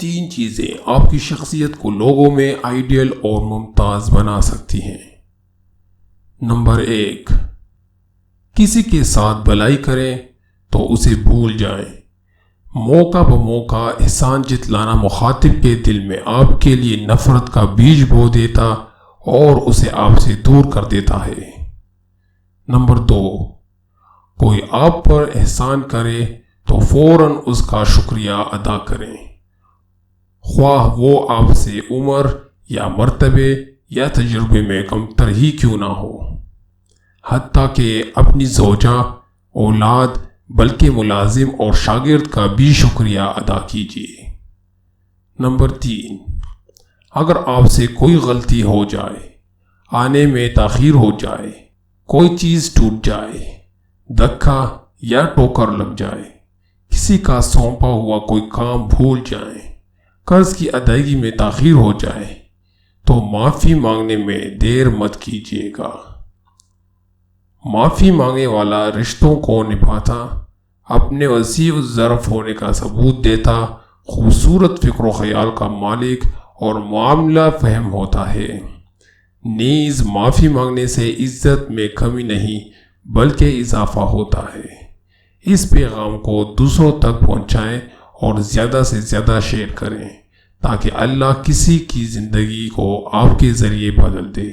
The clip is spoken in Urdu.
3 چیزیں آپ کی شخصیت کو لوگوں میں آئیڈیل اور ممتاز بنا سکتی ہیں۔ نمبر 1، کسی کے ساتھ بھلائی کریں تو اسے بھول جائیں۔ موقع بموقع احسان جتلانا مخاطب کے دل میں آپ کے لیے نفرت کا بیج بو دیتا اور اسے آپ سے دور کر دیتا ہے۔ نمبر 2، کوئی آپ پر احسان کرے تو فوراً اس کا شکریہ ادا کریں، خواہ وہ آپ سے عمر یا مرتبے یا تجربے میں کم تر ہی کیوں نہ ہو، حتیٰ کہ اپنی زوجہ، اولاد، بلکہ ملازم اور شاگرد کا بھی شکریہ ادا کیجیے۔ نمبر 3، اگر آپ سے کوئی غلطی ہو جائے، آنے میں تاخیر ہو جائے، کوئی چیز ٹوٹ جائے، دھکا یا ٹوکر لگ جائے، کسی کا سونپا ہوا کوئی کام بھول جائیں، قرض کی ادائیگی میں تاخیر ہو جائے تو معافی مانگنے میں دیر مت کیجیے گا۔ معافی مانگنے والا رشتوں کو نبھاتا، اپنے وسیع الظرف ہونے کا ثبوت دیتا، خوبصورت فکر و خیال کا مالک اور معاملہ فہم ہوتا ہے۔ نیز معافی مانگنے سے عزت میں کمی نہیں بلکہ اضافہ ہوتا ہے۔ اس پیغام کو دوسروں تک پہنچائیں اور زیادہ سے زیادہ شیئر کریں تاکہ اللہ کسی کی زندگی کو آپ کے ذریعے بدل دے۔